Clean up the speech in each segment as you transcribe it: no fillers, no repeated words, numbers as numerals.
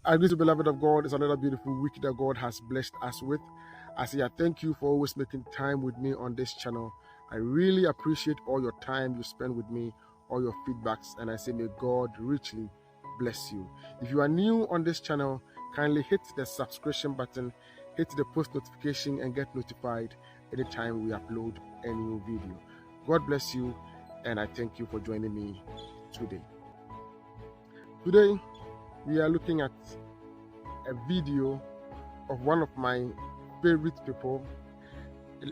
I greet you, beloved of God. It's another beautiful week that God has blessed us with. I say, I thank you for always making time with me on this channel. I really appreciate all your time you spend with me, all your feedbacks, and I say, may God richly bless you. If you are new on this channel, kindly hit the subscription button, hit the post notification, and get notified anytime we upload a new video. God bless you, and I thank you for joining me today. Today, we are looking at a video of one of my favorite people.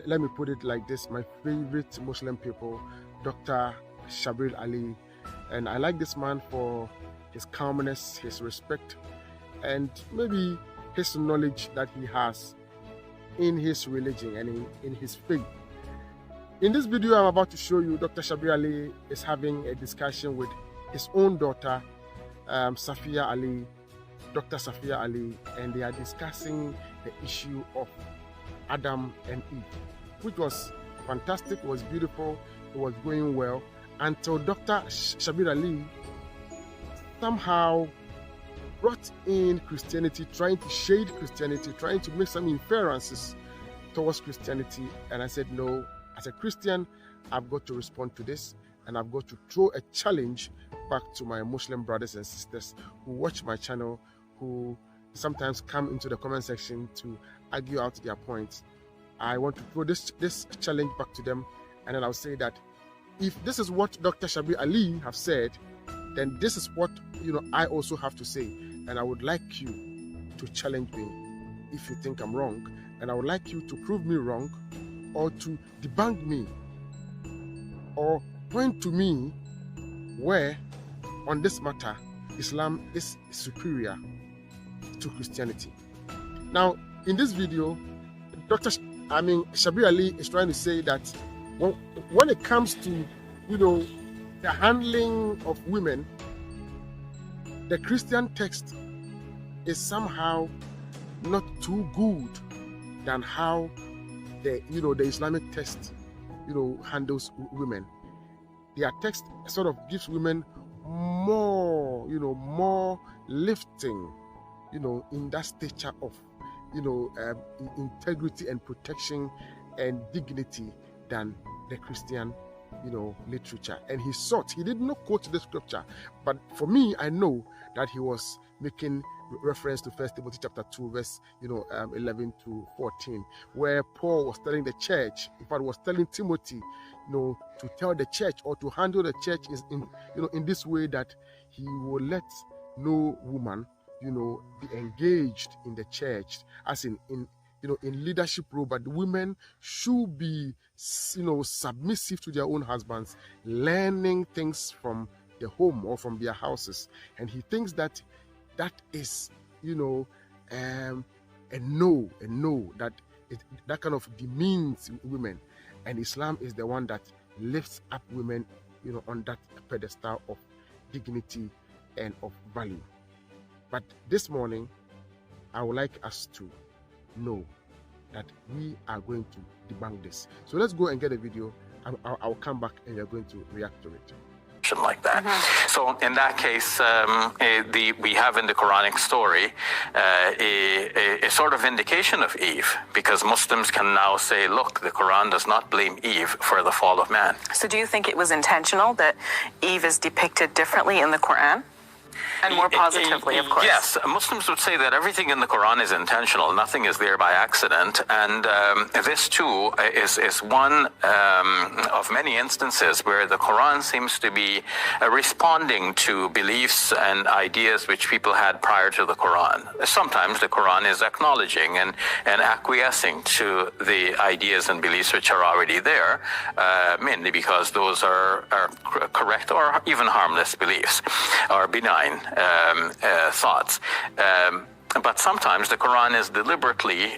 Let me put it like this: my favorite Muslim people, Dr. Shabir Ally. And I like this man for his calmness, his respect, and maybe his knowledge that he has in his religion and in his faith. In this video I'm about to show you, Dr. Shabir Ally is having a discussion with his own daughter, Safia Ally, Dr. Safia Ally, and they are discussing the issue of Adam and Eve, which was fantastic, it was beautiful, it was going well, until Dr. Shabir Ally somehow brought in Christianity, trying to shade Christianity, trying to make some inferences towards Christianity. And I said, no, as a Christian, I've got to respond to this, and I've got to throw a challenge back to my Muslim brothers and sisters who watch my channel, who sometimes come into the comment section to argue out their points. I want to throw this challenge back to them, and then I'll say that if this is what Dr. Shabir Ally have said, then this is what I also have to say, and I would like you to challenge me if you think I'm wrong, and I would like you to prove me wrong, or to debunk me, or point to me where on this matter Islam is superior to Christianity. Now, in this video, Shabir Ally is trying to say that when it comes to the handling of women, the Christian text is somehow not too good than how the Islamic text handles women. Their text sort of gives women more more lifting in that stature of integrity and protection and dignity than the Christian literature. And he did not quote the scripture, but for me, I know that he was making reference to 1 Timothy chapter 2 verse 11 to 14, where Paul was telling the church, in fact was telling Timothy to tell the church, or to handle the church in this way, that he will let no woman be engaged in the church as in leadership role, but the women should be submissive to their own husbands, learning things from the home or from their houses. And he thinks that is a no, that kind of demeans women, and Islam is the one that lifts up women on that pedestal of dignity and of value. But this morning I would like us to know that we are going to debunk this. So let's go and get a video. I'll come back and we're going to react to it. Like that. So in that case, we have in the Quranic story a sort of vindication of Eve, because Muslims can now say, look, the Quran does not blame Eve for the fall of man. So do you think it was intentional that Eve is depicted differently in the Quran? And more positively, of course. Yes, Muslims would say that everything in the Quran is intentional. Nothing is there by accident. And this too is one of many instances where the Quran seems to be responding to beliefs and ideas which people had prior to the Quran. Sometimes the Quran is acknowledging and acquiescing to the ideas and beliefs which are already there, mainly because those are correct or even harmless beliefs or benign thoughts. But sometimes the Quran is deliberately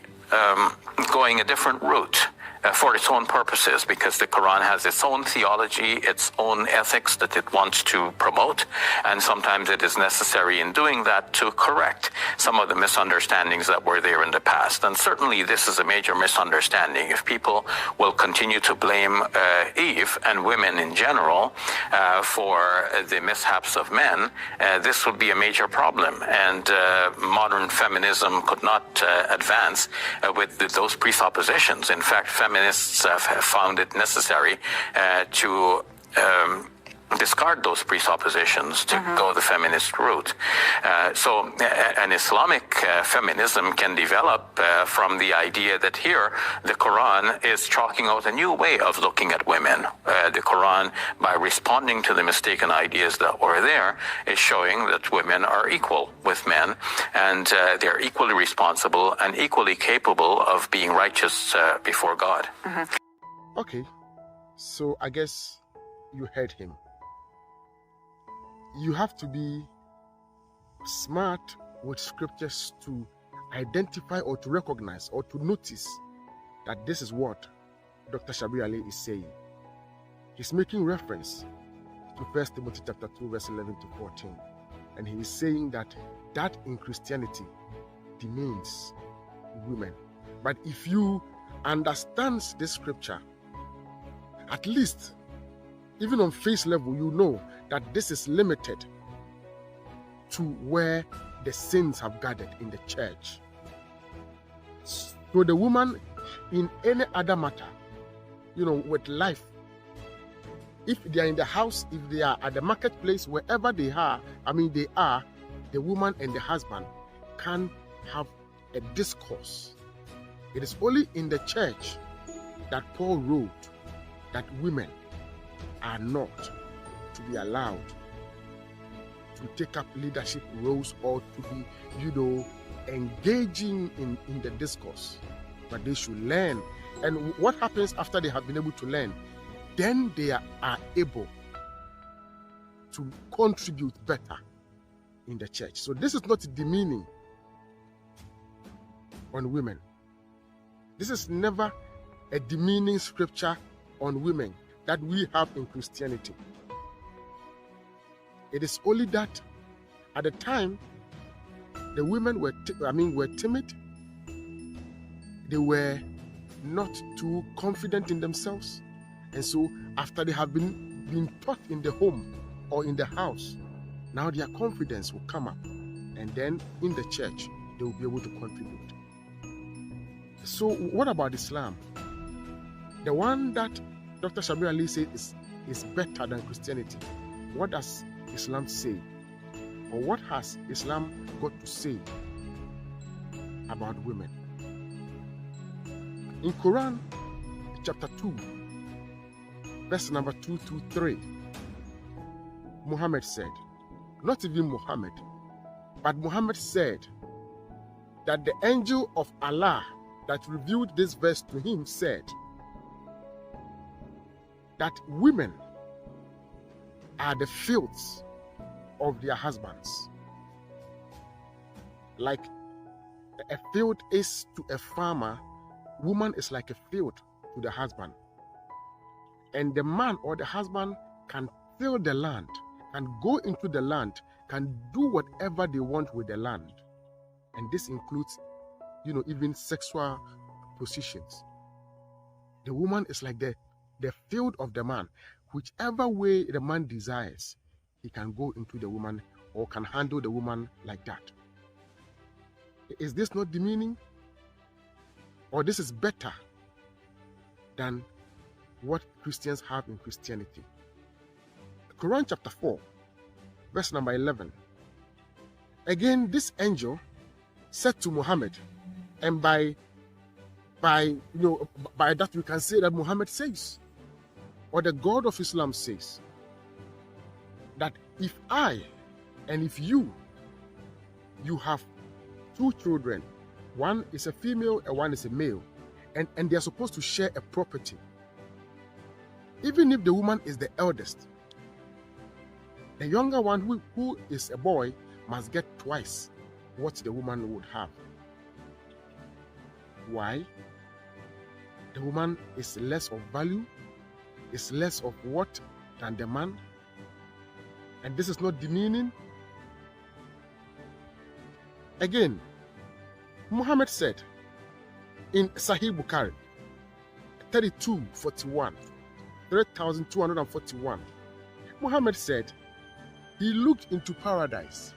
going a different route for its own purposes, because the Quran has its own theology, its own ethics that it wants to promote, and sometimes it is necessary in doing that to correct some of the misunderstandings that were there in the past. And certainly this is a major misunderstanding. If people will continue to blame Eve and women in general for the mishaps of men, this would be a major problem, and modern feminism could not advance with those presuppositions. In fact, feminists have found it necessary to discard those presuppositions to go the feminist route. So an Islamic feminism can develop from the idea that here the Quran is chalking out a new way of looking at women. The Quran, by responding to the mistaken ideas that were there, is showing that women are equal with men, and they're equally responsible and equally capable of being righteous before God. Okay, so I guess you heard him. You have to be smart with scriptures to identify or to recognize or to notice that this is what Dr. Shabir Ally is saying. He's making reference to 1 Timothy chapter 2, verse 11 to 14. And he is saying that in Christianity demeans women. But if you understand this scripture, at least, even on face level, you know that this is limited to where the saints have gathered in the church. So the woman in any other matter, with life, if they are in the house, if they are at the marketplace, wherever they are, the woman and the husband can have a discourse. It is only in the church that Paul wrote that women are not to be allowed to take up leadership roles or to be, engaging in the discourse, but they should learn. And what happens after they have been able to learn? Then they are able to contribute better in the church. So this is not demeaning on women. This is never a demeaning scripture on women that we have in Christianity. It is only that at the time the women were timid. They were not too confident in themselves, and so after they have been taught in the home or in the house, now their confidence will come up, and then in the church they will be able to contribute. So what about Islam? The one that Dr. Shabir Ally says is better than Christianity. What does Islam say? Or what has Islam got to say about women? In Quran chapter 2, verse number 2 to 3, Muhammad said, not even Muhammad, but Muhammad said that the angel of Allah that revealed this verse to him said that women are the fields of their husbands. Like a field is to a farmer, woman is like a field to the husband. And the man or the husband can till the land, can go into the land, can do whatever they want with the land. And this includes, even sexual positions. The woman is like the field of the man. Whichever way the man desires, he can go into the woman or can handle the woman like that. Is this not demeaning? Or this is better than what Christians have in Christianity? Quran chapter 4, verse number 11. Again, this angel said to Muhammad, and by that we can say that Muhammad says, or the God of Islam says, that if I and if you have two children, one is a female and one is a male, and they are supposed to share a property. Even if the woman is the eldest, the younger one who is a boy must get twice what the woman would have. Why? the woman is less of value, is less of worth than the man. And this is not demeaning. Again, Muhammad said in Sahih Bukhari 3241, Muhammad said he looked into paradise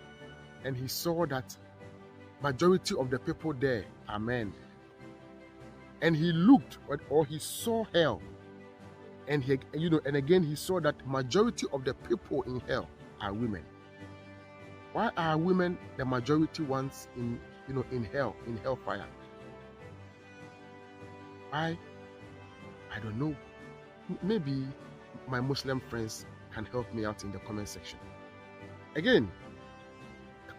and he saw that majority of the people there are men. And he looked, or he saw hell, and and again he saw that majority of the people in hell are women. Why are women the majority ones in hell, in hellfire? Why? I don't know. Maybe my Muslim friends can help me out in the comment section. Again,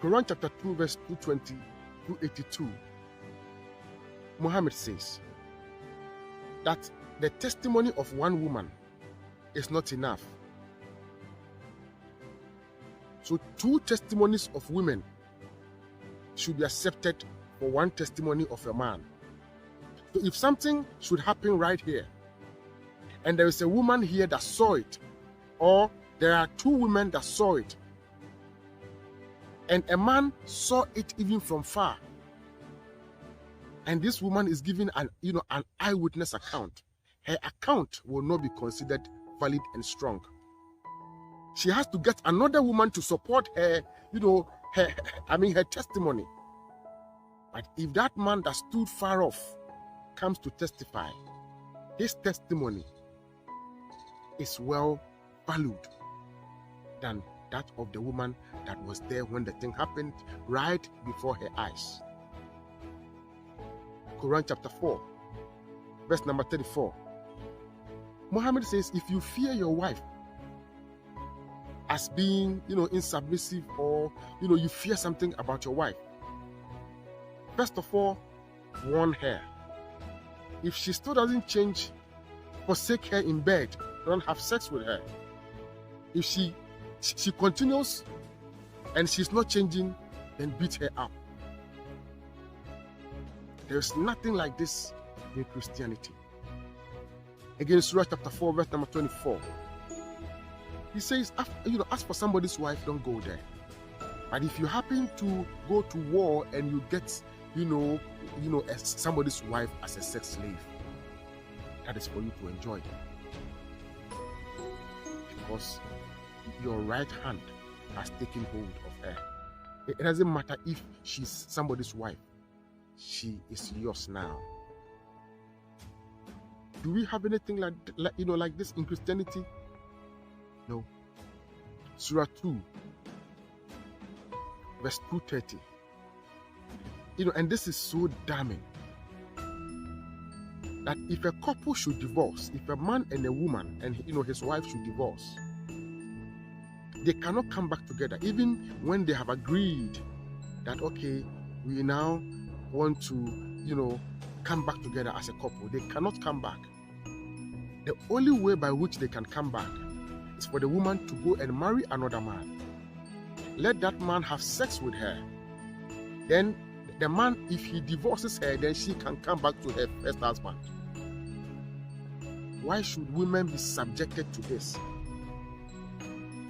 Quran chapter 2 verse 220 to 82, Muhammad says that the testimony of one woman is not enough. So 2 testimonies of women should be accepted for 1 testimony of a man. So if something should happen right here, and there is a woman here that saw it, or there are 2 women that saw it, and a man saw it even from far, and this woman is giving an eyewitness account, her account will not be considered valid and strong. She has to get another woman to support her, her testimony. But if that man that stood far off comes to testify, his testimony is well valued than that of the woman that was there when the thing happened right before her eyes. Quran chapter 4, verse number 34. Muhammad says, if you fear your wife as being, insubmissive, or, you fear something about your wife, first of all, warn her. If she still doesn't change, forsake her in bed, don't have sex with her. If she continues and she's not changing, then beat her up. There's nothing like this in Christianity. Again, Surah chapter 4, verse number 24. He says, ask for somebody's wife, don't go there. But if you happen to go to war and you get, somebody's wife as a sex slave, that is for you to enjoy. Because your right hand has taken hold of her. It doesn't matter if she's somebody's wife. She is yours now. Do we have anything like this in Christianity? No. Surah 2, verse 230. And this is so damning that if a couple should divorce, if a man and a woman and his wife should divorce, they cannot come back together, even when they have agreed that, okay, we now want to, come back together as a couple. They cannot come back. The only way by which they can come back is for the woman to go and marry another man. Let that man have sex with her. Then the man, if he divorces her, then she can come back to her first husband. Why should women be subjected to this?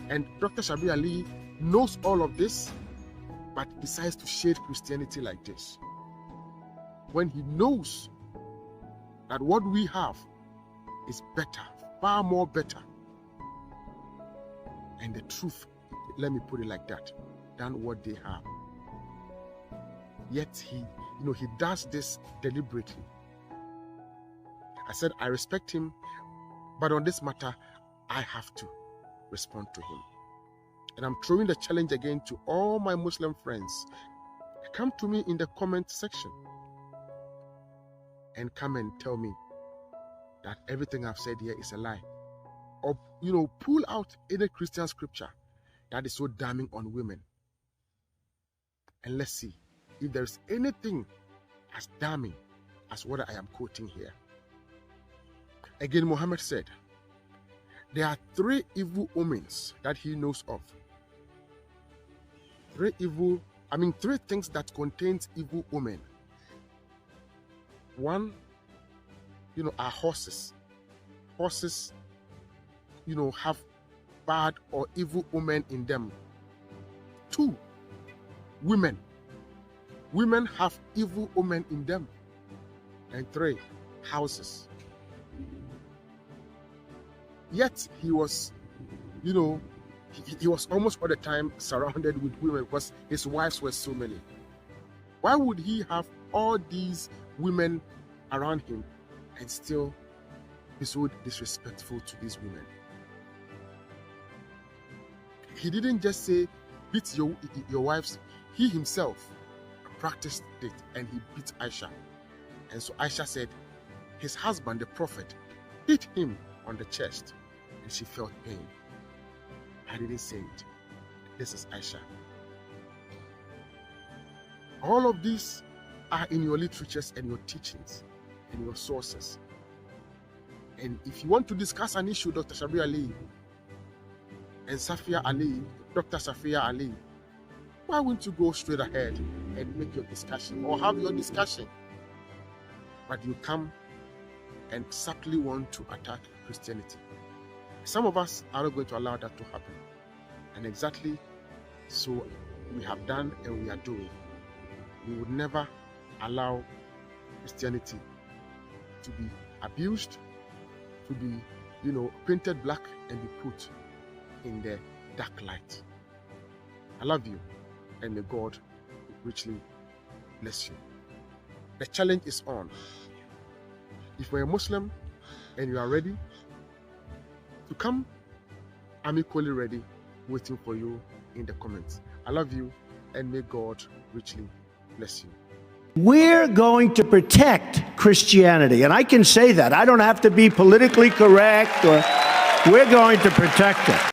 And Dr. Shabir Ally knows all of this, but decides to shade Christianity like this, when he knows that what we have is better, far more better, and the truth, let me put it like that, than what they have. Yet he does this deliberately. I said I respect him, but on this matter, I have to respond to him. And I'm throwing the challenge again to all my Muslim friends. Come to me in the comment section and come and tell me that everything I've said here is a lie. Or, pull out any Christian scripture that is so damning on women. And let's see if there's anything as damning as what I am quoting here. Again, Muhammad said, there are 3 evil omens that he knows of. 3 things that contains evil omen. 1, are horses. Horses, have bad or evil omen in them. 2, women. Women have evil omen in them. And 3, houses. Yet he was, he was almost all the time surrounded with women because his wives were so many. Why would he have all these women around him and still be so disrespectful to these women? He didn't just say, beat your wives. He himself practiced it and he beat Aisha. And so Aisha said, his husband, the prophet, hit him on the chest and she felt pain. I didn't say it. This is Aisha. All of these are in your literatures and your teachings and your sources. And if you want to discuss an issue, Dr. Shabir Ally and Safia Ali, Dr. Safia Ali, why wouldn't you go straight ahead and make your discussion or have your discussion? But you come and subtly want to attack Christianity. Some of us are not going to allow that to happen. And exactly so we have done and we are doing. We would never allow Christianity to be abused, to be, painted black and be put in the dark light. I love you, and may God richly bless you. The challenge is on. If you're a Muslim and you are ready to come, I'm equally ready, waiting for you in the comments. I love you, and may God richly bless you. We're going to protect Christianity, and I can say that. I don't have to be politically correct, or we're going to protect it.